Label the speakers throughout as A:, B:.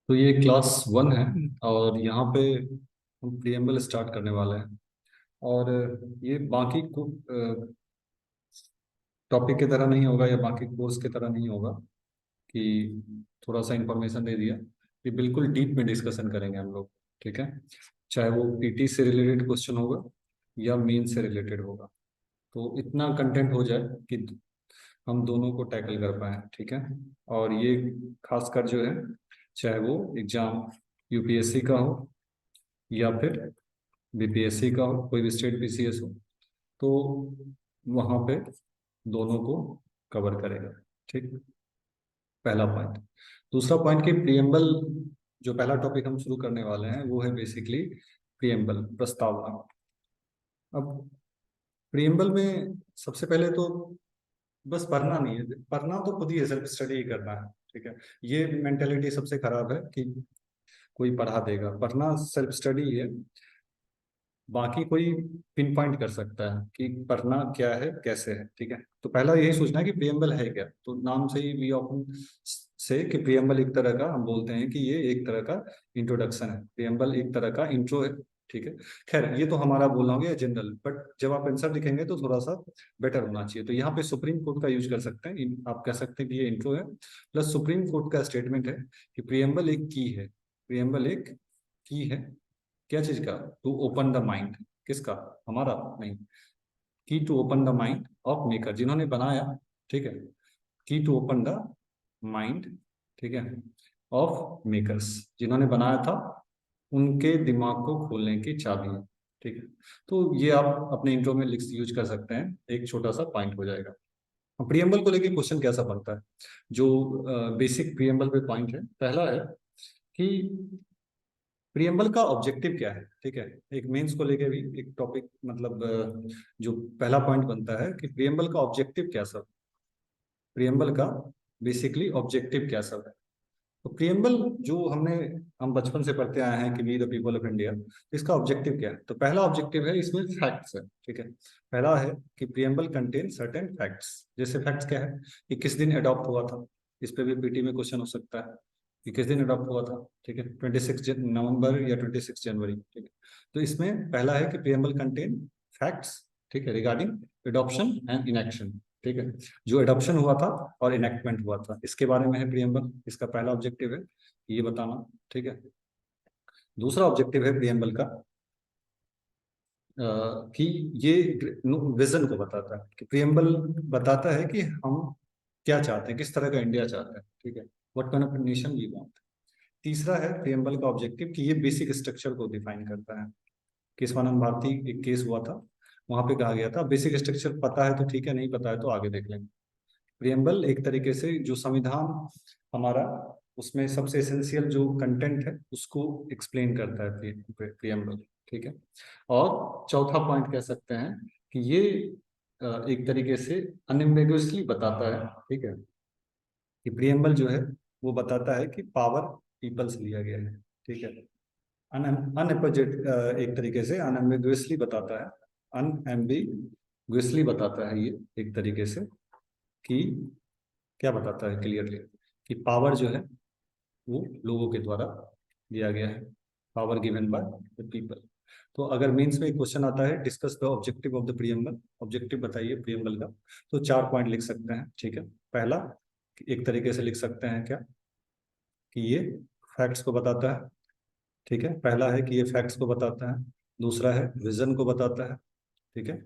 A: तो ये क्लास 1 है और यहाँ पे हम प्रियम्बल स्टार्ट करने वाले हैं। और ये बाकी टॉपिक की तरह नहीं होगा या बाकी कोर्स की तरह नहीं होगा कि थोड़ा सा इंफॉर्मेशन दे दिया। ये बिल्कुल डीप में डिस्कशन करेंगे हम लोग। ठीक है, चाहे वो पीटी से रिलेटेड क्वेश्चन होगा या मेन से रिलेटेड होगा, तो इतना कंटेंट हो जाए कि हम दोनों को टैकल कर पाए। ठीक है, और ये खासकर जो है, चाहे वो एग्जाम यूपीएससी का हो या फिर बीपीएससी का हो, कोई भी स्टेट पीसीएस हो, तो वहाँ पे दोनों को कवर करेगा। ठीक, पहला पॉइंट। दूसरा पॉइंट कि प्रियम्बल, जो पहला टॉपिक हम शुरू करने वाले हैं वो है बेसिकली प्रियम्बल, प्रस्तावना। अब प्रियम्बल में सबसे पहले तो बस पढ़ना नहीं है, पढ़ना तो खुद ही है, सेल्फ स्टडी ही करना है। ठीक है, ये मेंटेलिटी सबसे खराब है कि कोई पढ़ा देगा। पढ़ना सेल्फ स्टडी है, बाकी कोई पिन पॉइंट कर सकता है कि पढ़ना क्या है, कैसे है। ठीक है, तो पहला यही सोचना है कि प्रियम्बल है क्या। तो नाम से ही वी ऑफन से कि प्रियम्बल एक तरह का, हम बोलते हैं कि ये एक तरह का इंट्रोडक्शन है, प्रियम्बल एक तरह का इंट्रो है। ठीक है, खैर ये तो हमारा बोलना हो गया जनरल, बट जब आप आंसर लिखेंगे तो थोड़ा सा बेटर होना चाहिए। तो यहाँ पे सुप्रीम कोर्ट का यूज कर सकते हैं। आप कह सकते हैं कि ये इंट्रो है प्लस सुप्रीम कोर्ट का स्टेटमेंट है कि प्रियम्बल एक की है। प्रियम्बल एक की है, क्या चीज का? To open the mind. किसका? हमारा नहीं। की to open the mind of maker, जिन्होंने बनाया। ठीक है, की टू ओपन द माइंड, ठीक है, ऑफ मेकर्स, जिन्होंने बनाया था उनके दिमाग को खोलने की चाबी है। ठीक है, तो ये आप अपने इंट्रो में लिख यूज कर सकते हैं, एक छोटा सा पॉइंट हो जाएगा। प्रियम्बल को लेके क्वेश्चन कैसा बनता है? जो बेसिक प्रियम्बल पे पॉइंट है, पहला है कि प्रियम्बल का ऑब्जेक्टिव क्या है। ठीक है, एक मेंस को लेके भी एक टॉपिक, मतलब जो पहला पॉइंट बनता है कि प्रियम्बल का ऑब्जेक्टिव क्या सब, प्रियम्बल का बेसिकली ऑब्जेक्टिव क्या सब है। तो प्रियम्बल जो हम बचपन से पढ़ते आए हैं कि we the people of India, इसका ऑब्जेक्टिव क्या है? तो पहला ऑब्जेक्टिव है, इसमें फैक्ट्स है। ठीक है, पहला है कि प्रियम्बल कंटेन सर्टेन फैक्ट्स। जैसे फैक्ट्स क्या है कि किस दिन अडॉप्ट हुआ था, इस पे भी पीटी में क्वेश्चन हो सकता है कि किस दिन अडॉप्ट हुआ था। ठीक है, 26 नवंबर या 26 जनवरी। ठीक है, तो इसमें पहला है कि प्रियम्बल कंटेन फैक्ट्स, ठीक है, रिगार्डिंग एडॉप्शन एंड इनएक्शन। ठीक है, जो एडॉप्शन हुआ था और इनेक्टमेंट हुआ था, इसके बारे में है प्रियम्बल। इसका पहला ऑब्जेक्टिव है ये बताना। ठीक है, दूसरा ऑब्जेक्टिव है प्रियम्बल का कि ये विजन को बताता है, कि प्रियम्बल बताता है कि हम क्या चाहते हैं, किस तरह का इंडिया चाहते हैं। ठीक है, what kind of nation we want. तीसरा है प्रियम्बल का ऑब्जेक्टिव कि ये बेसिक स्ट्रक्चर को डिफाइन करता है। केशवानंद भारती एक केस हुआ था, वहां पे कहा गया था बेसिक स्ट्रक्चर पता है तो ठीक है, नहीं पता है तो आगे देख लेंगे। प्रियम्बल एक तरीके से जो संविधान हमारा, उसमें सबसे एसेंशियल जो कंटेंट है उसको एक्सप्लेन करता है प्रियम्बल। ठीक है, और चौथा पॉइंट कह सकते हैं कि ये एक तरीके से अनएम्बिगुअसली बताता है। ठीक है, कि प्रियम्बल जो है वो बताता है कि पावर पीपल से लिया गया है। ठीक है, अनएपोजिट, एक तरीके से अनएम्बिगुअसली बताता है, अनएम्बिगुअसली बताता है ये एक तरीके से कि क्या बताता है क्लियरली कि पावर जो है वो लोगों के द्वारा दिया गया है, power given by the people. तो अगर मेंस में एक क्वेश्चन आता है discuss the objective of the preamble, objective बताइए प्रियम्बल का, तो 4 पॉइंट लिख सकते हैं। ठीक है, पहला एक तरीके से लिख सकते हैं क्या, कि ये फैक्ट्स को बताता है। ठीक है, पहला है कि ये फैक्ट्स को बताता है, दूसरा है विजन को बताता है। ठीक है,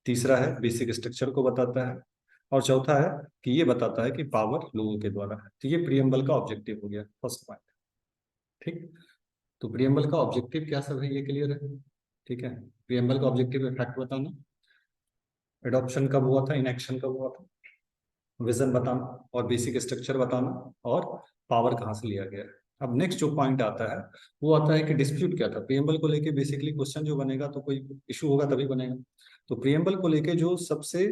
A: तीसरा है बेसिक स्ट्रक्चर को बताता है, और चौथा है कि ये बताता है कि पावर लोगों के द्वारा है। तो ये प्रियम्बल का ऑब्जेक्टिव हो गया, फर्स्ट पॉइंट। ठीक, तो प्रियम्बल का ऑब्जेक्टिव क्या सब है ये क्लियर है। ठीक है, प्रियम्बल का ऑब्जेक्टिव है फैक्ट बताना, एडॉप्शन कब हुआ था, इनएक्शन कब हुआ था, विजन बताना और बेसिक स्ट्रक्चर बताना, और पावर कहाँ से लिया गया है। अब नेक्स्ट जो पॉइंट आता है वो आता है कि डिस्प्यूट क्या था प्रियम्बल को लेके। बेसिकली क्वेश्चन जो बनेगा तो कोई इशू होगा तभी बनेगा। तो प्रियम्बल को लेके जो सबसे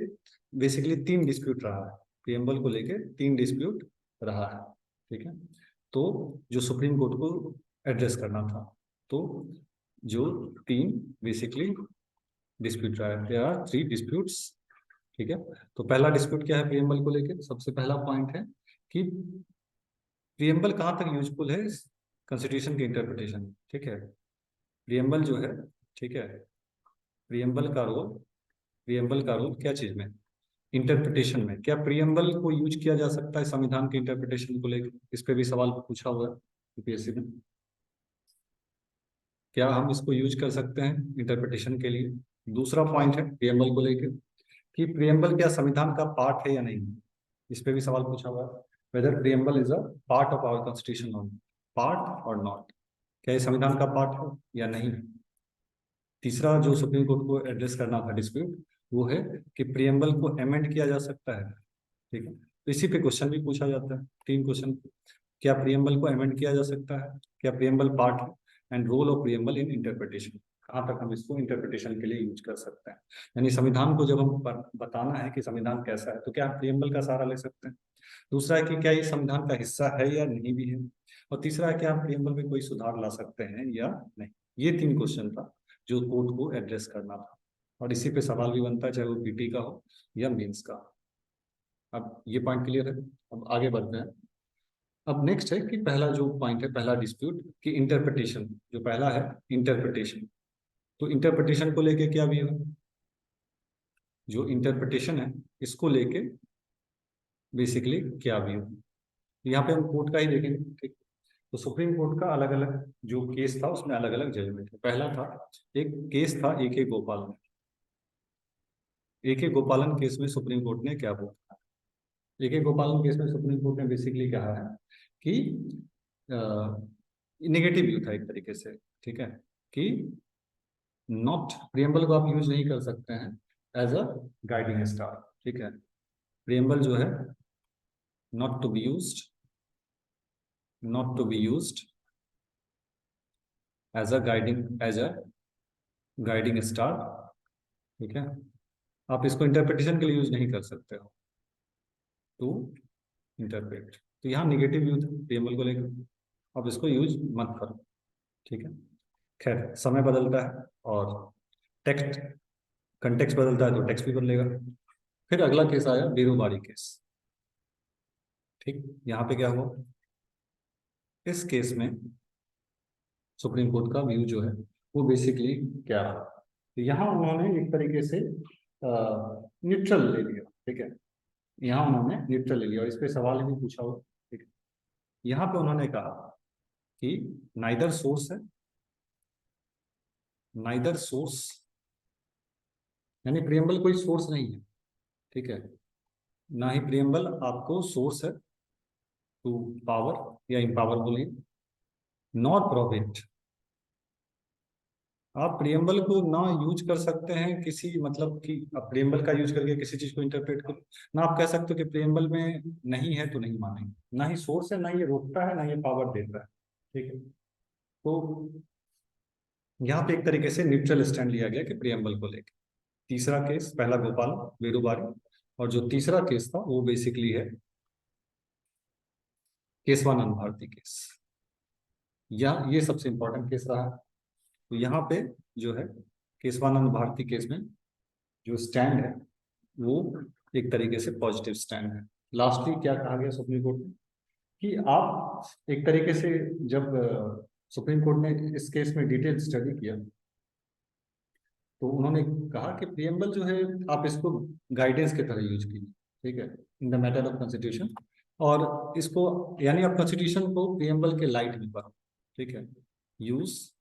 A: बेसिकली 3 डिस्प्यूट रहा है, प्रियम्बल को लेके 3 डिस्प्यूट रहा है। ठीक है, तो जो सुप्रीम कोर्ट को एड्रेस करना था, तो जो 3 डिस्प्यूट रहा है, देयर आर 3 डिस्प्यूट्स। ठीक है, तो पहला डिस्प्यूट क्या है प्रियम्बल को लेके? सबसे पहला पॉइंट है कि प्रियम्बल कहाँ तक यूजफुल है कॉन्स्टिट्यूशन की इंटरप्रिटेशन, ठीक है। प्रियम्बल जो है, ठीक है, प्रियम्बल का रोल, प्रियम्बल का रोल क्या चीज में, इंटरप्रिटेशन में। क्या प्रियम्बल को यूज किया जा सकता है संविधान के इंटरप्रिटेशन को लेकर? इस पे भी सवाल पूछा हुआ है यूपीएससी में। क्या हम इसको यूज कर सकते हैं इंटरप्रिटेशन के लिए? दूसरा पॉइंट है प्रियम्बल को लेकर कि प्रियम्बल क्या संविधान का पार्ट है या नहीं। इस पे भी सवाल पूछा हुआ है, whether preamble is a part of our constitution और पार्ट और नॉट। क्या ये संविधान का पार्ट है या नहीं। तीसरा जो सुप्रीम कोर्ट को एड्रेस करना था डिस्प्यूट, वो है कि प्रियम्बल को अमेंड किया जा सकता है, ठीक है। तो इसी पे क्वेश्चन भी पूछा जाता है, 3 क्वेश्चन। क्या प्रियम्बल को अमेंड किया जा सकता है, क्या प्रियम्बल पार्ट है, and role of preamble in interpretation, कहाँ तक हम इसको इंटरप्रिटेशन के लिए यूज कर सकते हैं। यानी संविधान को जब हम बताना है कि संविधान कैसा है, तो क्या हम प्रियम्बल का सहारा ले सकते हैं। दूसरा है कि क्या ये संविधान का हिस्सा है या नहीं भी है। और तीसरा है कि आप प्रियम्बल में कोई सुधार ला सकते हैं या नहीं। ये 3 क्वेश्चन था जो कोर्ट को एड्रेस करना था, और इसी पे सवाल भी बनता है, चाहे वो पीटी का हो या मेंस का। अब ये पॉइंट क्लियर है, अब आगे बढ़ते हैं। अब नेक्स्ट है कि पहला जो पॉइंट है, पहला डिस्प्यूट कि इंटरप्रिटेशन, जो पहला है इंटरप्रिटेशन। तो इंटरप्रिटेशन को लेके क्या व्यू है, जो इंटरप्रिटेशन है इसको लेके बेसिकली क्या व्यू है। यहाँ पे हम कोर्ट का ही देखेंगे, ठीक। तो सुप्रीम कोर्ट का अलग अलग जो केस था उसमें अलग अलग जजमेंट है। पहला था, एक केस था ए के गोपाल में। ए के गोपालन केस में सुप्रीम कोर्ट ने क्या बोला, ए के गोपालन केस में सुप्रीम कोर्ट ने बेसिकली कहा है कि निगेटिव व्यू था एक तरीके से, ठीक है, कि नॉट प्रियम्बल को आप यूज नहीं कर सकते हैं एज अ गाइडिंग स्टार, ठीक है। प्रियम्बल जो है not to be used, not to be used as a guiding star, ठीक है। आप इसको इंटरप्रिटेशन के लिए यूज नहीं कर सकते हो, टू इंटरप्रेट। तो यहाँ निगेटिव व्यू था प्रियम्बल को लेकर, अब इसको यूज मत करो, ठीक है। खैर समय बदलता है और टेक्स्ट कंटेक्स्ट बदलता है तो टेक्स्ट भी बदलेगा। फिर अगला केस आया बेरोबारी केस, ठीक। यहाँ पे क्या हुआ, इस केस में सुप्रीम कोर्ट का व्यू जो है वो बेसिकली क्या है, तो यहाँ उन्होंने एक तरीके से न्यूट्रल ले लिया, ठीक है। यहाँ उन्होंने न्यूट्रल ले लिया और इस पे सवाल भी पूछा हुआ, ठीक है। यहाँ पे उन्होंने कहा कि नाइदर सोर्स है, नाइदर सोर्स, यानी प्रियम्बल कोई सोर्स नहीं है, ठीक है। ना ही प्रियम्बल आपको सोर्स है टू पावर या इम्पावर बोलिए, नॉर प्रोहिबिट। आप प्रियम्बल को ना यूज कर सकते हैं किसी, मतलब कि आप प्रियम्बल का यूज करके किसी चीज को इंटरप्रेट करो, ना आप कह सकते हो कि प्रियम्बल में नहीं है तो नहीं मानेंगे। ना ही सोर्स है, ना ये रोकता है, ना ये पावर देता है, ठीक है। तो यहाँ पे एक तरीके से न्यूट्रल स्टैंड लिया गया कि प्रियम्बल को लेकर। तीसरा केस, पहला गोपाल बेरुबारी, और जो तीसरा केस था वो बेसिकली है केशवानंद भारती केस, या ये सबसे इंपॉर्टेंट केस रहा। तो यहाँ पे जो है केशवानंद भारती केस में जो स्टैंड है वो एक तरीके से पॉजिटिव स्टैंड है। लास्टली क्या कहा गया सुप्रीम कोर्ट में कि आप एक तरीके से, जब सुप्रीम कोर्ट ने इस केस में डिटेल स्टडी किया तो उन्होंने कहा कि प्रियम्बल जो है आप इसको गाइडेंस की तरह यूज कीजिए, ठीक है, in the matter of constitution. और इसको, यानी आप कॉन्स्टिट्यूशन को प्रियम्बल के लाइट में पढ़ो, ठीक है, यूज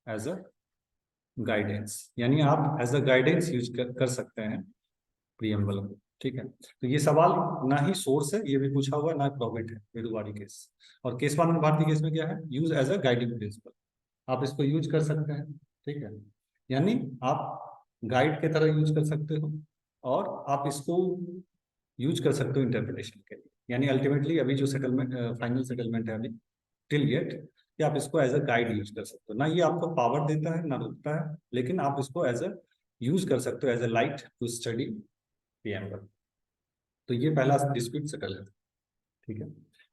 A: एज अ गाइडेंस, यानी आप एज अ गाइडेंस यूज कर सकते हैं प्रियम्बल को, ठीक है। तो ये सवाल ना ही सोर्स है, ये भी पूछा हुआ है, ना प्रोहिबिट है बेरुवारी केस। और केशवानंद भारती केस में क्या है, use as a guiding principle, आप इसको यूज कर सकते हैं, ठीक है। यानी आप गाइड के तरह यूज कर सकते हो और आप इसको यूज कर सकते हो इंटरप्रिटेशन के लिए। यानी अल्टीमेटली अभी जो सेटलमेंट, फाइनल सेटलमेंट है अभी टिल येट, कि आप इसको एज अ गाइड यूज कर सकते हो। ना ये आपको पावर देता है ना रोकता है, लेकिन आप इसको एज अ यूज कर सकते हो as a light to study preamble. तो ये पहला डिस्प्यूट सेटल है, ठीक है।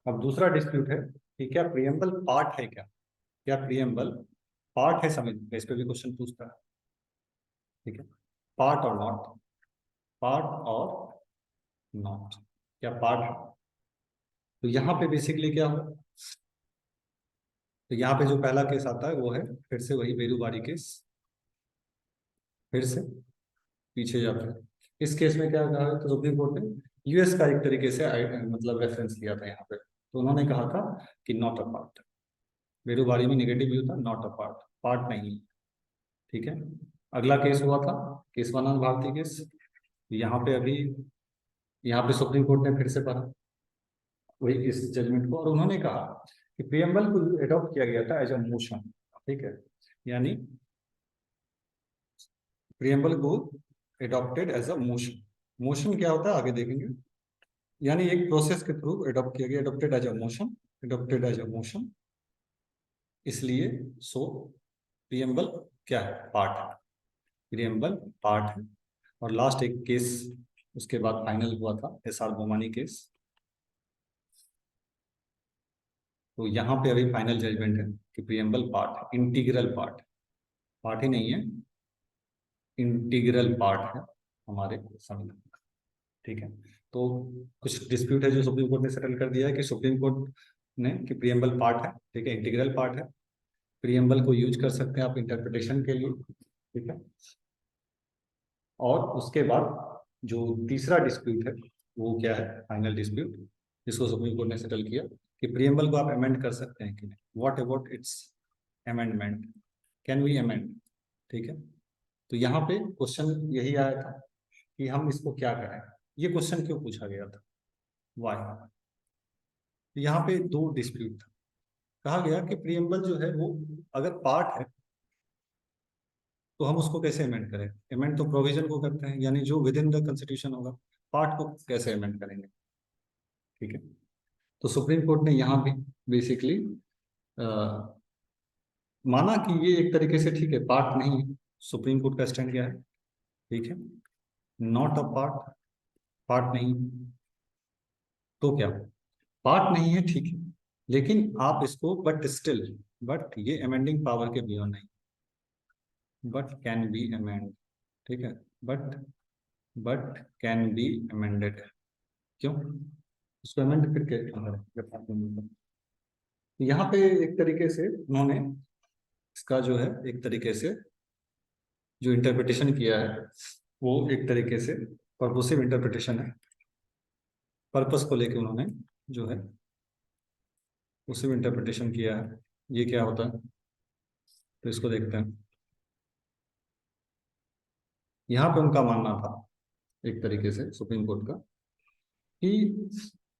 A: अब दूसरा डिस्प्यूट है कि क्या प्रियम्बल पार्ट है, क्या क्या प्रियम्बल पार्ट है संविधान, इस पे भी क्वेश्चन पूछता है, ठीक है। पार्ट और नॉट, पार्ट और नॉट, क्या पार्ट है। तो यहाँ पे बेसिकली क्या हो, तो यहाँ पे जो पहला केस आता है वो है फिर से वही बेरूबारी केस, फिर से पीछे जाते हैं। इस केस में क्या कहा है, तो सुप्रीम कोर्ट ने यूएस का एक तरीके से मतलब रेफरेंस लिया था यहाँ पे। तो उन्होंने कहा था कि नॉट अ पार्ट, बेरूबारी में नेगेटिव व्यू था, नॉट अ पार्ट, पार्ट नहीं। ठीक है। अगला केस हुआ था केशवानंद भारती केस। यहाँ पे अभी यहाँ पे सुप्रीम कोर्ट ने फिर से पढ़ा वही इस जजमेंट को, और उन्होंने कहा कि प्रियम्बल को एडॉप्ट किया गया था एज अ मोशन। ठीक है, यानी प्रियम्बल को adopted as a motion. Motion क्या होता है आगे देखेंगे, यानी एक प्रोसेस के थ्रू एडॉप्ट किया गया, adopted as a motion, adopted as a motion, इसलिए सो प्रियम्बल क्या है, पार्ट है, प्रियम्बल पार्ट है। और लास्ट एक केस उसके बाद फाइनल हुआ था एसआर बोमानी केस। तो यहाँ पे अभी फाइनल जजमेंट है कि प्रियम्बल पार्ट है, इंटीग्रल पार्ट, पार्ट ही नहीं है, इंटीग्रल पार्ट है हमारे संविधान का। ठीक है। तो कुछ डिस्प्यूट है जो सुप्रीम कोर्ट ने सेटल कर दिया है कि सुप्रीम कोर्ट ने कि प्रियम्बल पार्ट है, ठीक है, इंटीग्रल पार्ट है, प्रियम्बल को यूज कर सकते हैं आप इंटरप्रिटेशन के लिए। ठीक है। और उसके बाद जो तीसरा डिस्प्यूट है वो क्या है, फाइनल डिस्प्यूट जिसको सुप्रीम कोर्ट ने सेटल किया कि प्रियम्बल को आप अमेंड कर सकते हैं कि नहीं, what about its amendment, can we amend. ठीक है। तो यहाँ पे क्वेश्चन यही आया था कि हम इसको क्या करें, ये क्वेश्चन क्यों पूछा गया था, वाई। तो यहाँ पे दो डिस्प्यूट था। कहा गया कि प्रियम्बल जो है वो अगर पार्ट है तो हम उसको कैसे अमेंड करें, अमेंड तो प्रोविजन को करते हैं, यानी जो विद इन द कॉन्स्टिट्यूशन होगा, पार्ट को कैसे अमेंड करेंगे। ठीक है। तो सुप्रीम कोर्ट ने यहाँ भी बेसिकली माना कि ये एक तरीके से ठीक है, पार्ट नहीं है। सुप्रीम कोर्ट का स्टैंड क्या है, ठीक है, नॉट अ पार्ट, पार्ट नहीं, तो क्या पार्ट नहीं है, ठीक है, लेकिन आप इसको बट स्टिल, बट ये अमेंडिंग पावर के बियॉन्ड नहीं, बट कैन बी अमेंड। ठीक है, बट कैन बी अमेंडेड, क्यों उसको अमेंड फिर के यहाँ पे एक तरीके से उन्होंने इसका जो है एक तरीके से जो इंटरप्रिटेशन किया है वो एक तरीके से पर्पसिव इंटरप्रिटेशन है, पर्पस को लेके उन्होंने जो है उसी इंटरप्रिटेशन किया है। ये क्या होता है, तो इसको देखते हैं। यहाँ पे उनका मानना था एक तरीके से सुप्रीम कोर्ट का कि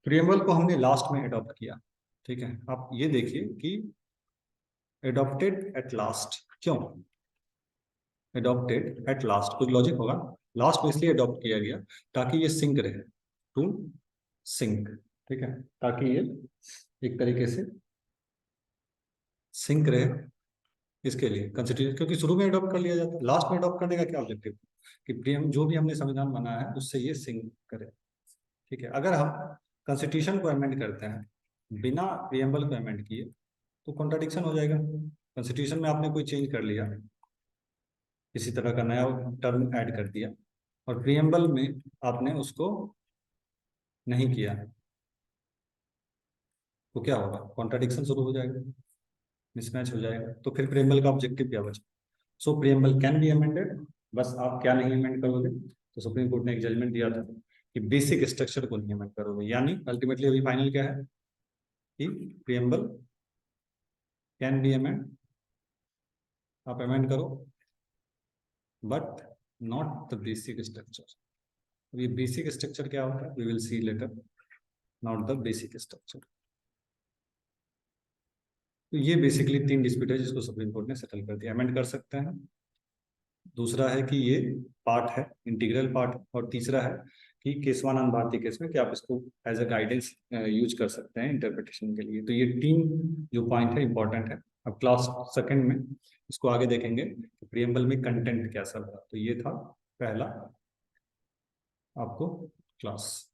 A: प्रियम्बल को हमने लास्ट में अडॉप्ट किया। ठीक है, आप ये देखिए कि एडॉप्टेड एट लास्ट, क्यों एडॉप्टेड एट लास्ट, कुछ लॉजिक होगा, लास्ट में इसलिए अडॉप्ट किया गया ताकि ये सिंक रहे, टू सिंक। ठीक है, ताकि ये एक तरीके से सिंक रहे, इसके लिए कंस्टिट्यूशन, क्योंकि शुरू में अडॉप्ट कर लिया जाता है, लास्ट में अडॉप्ट करने का क्या ऑब्जेक्टिव कि प्रियम जो भी हमने संविधान बनाया है उससे ये सिंक करे। ठीक है, अगर हम कॉन्स्टिट्यूशन को अमेंड करते हैं बिना प्रियम्बल को अमेंड किए तो कॉन्ट्राडिक्शन हो जाएगा। कॉन्स्टिट्यूशन में आपने कोई चेंज कर लिया, किसी तरह का नया टर्म ऐड कर दिया, और प्रियम्बल में आपने उसको नहीं किया, तो क्या होगा, कॉन्ट्राडिक्शन शुरू हो जाएगा, मिसमैच हो जाएगा। तो फिर प्रियम्बल का ऑब्जेक्टिव क्या बचा, सो प्रियम्बल कैन बी अमेंडेड, बस आप क्या नहीं अमेंड करोगे, तो सुप्रीम कोर्ट ने एक जजमेंट दिया था कि बेसिक स्ट्रक्चर को नहीं अमेंड करोगे, यानी अल्टीमेटली अभी फाइनल क्या है कि प्रियम्बल कैन बी अमेंड, आप अमेंड करो, but not the basic structure. ये बेसिक स्ट्रक्चर क्या होता है, we will see later, not the basic structure. तो ये बेसिकली तीन डिस्प्यूट है जिसको सुप्रीम कोर्ट ने सेटल कर दिया, अमेंड कर सकते हैं, दूसरा है कि ये पार्ट है, इंटीग्रल पार्ट, और तीसरा है कि केशवानंद भारती केस में कि आप इसको एज अ गाइडेंस यूज कर सकते हैं इंटरप्रिटेशन के लिए। तो ये तीन जो पॉइंट है इंपॉर्टेंट है। अब क्लास सेकंड में इसको आगे देखेंगे कि प्रियम्बल में कंटेंट क्या सब है। तो ये था पहला आपको क्लास।